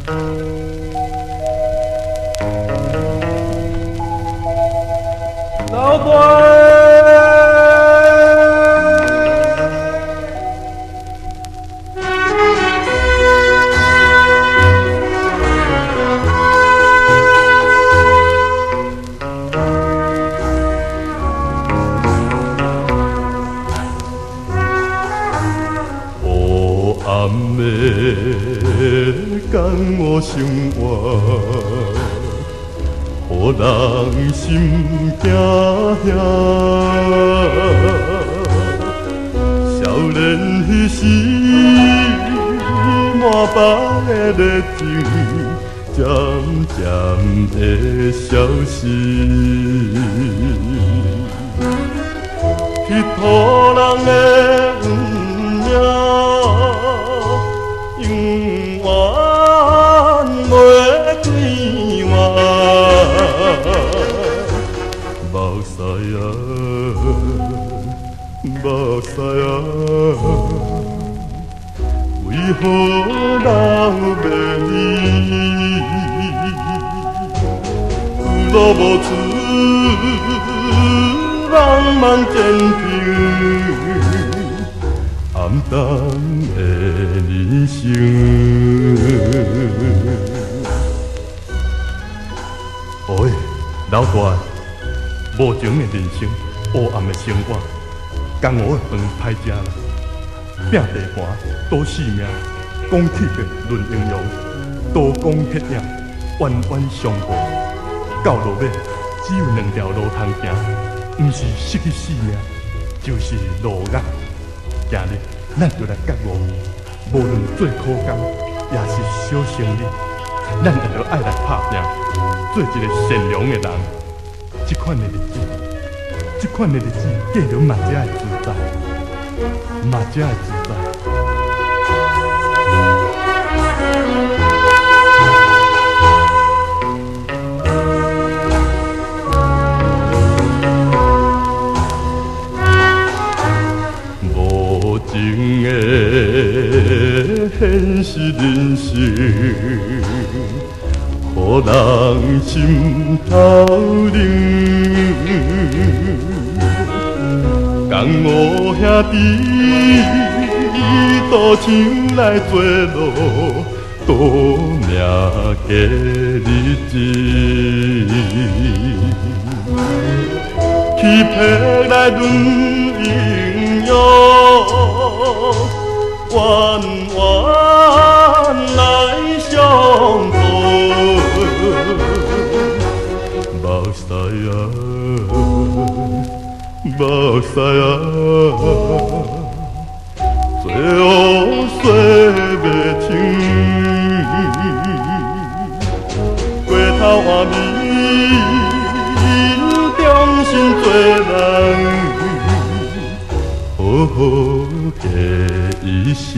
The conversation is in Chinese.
老大。暗的江湖生活，予人心惊惊。少年彼时满腹的热情，渐渐的消失。去土人的运命。永远袂归还，目屎啊，目屎啊，为何人袂离？有路无处，人茫渐平。暗淡的人生，喂，老大，无情的人生，黑暗的生活，江湖的饭歹食啦，拼地盘赌性命，讲气魄论英勇，刀光铁影，冤冤相报，到落尾只有两条路通行，不是失去性命，就是落押。今日咱就来觉悟，无论做苦工，也是小生意，咱也着爱来打拼，做一个善良的人。这款的日子，过着嘛才会自在，嘛才会自在。情的现实人生，予人心头冷。江湖兄弟渡情来做路，赌命过日子，气魄来论英勇。冤冤来相渡，目屎啊，目屎啊，最后洗袂清，过头换面，重新做人，好好。一生。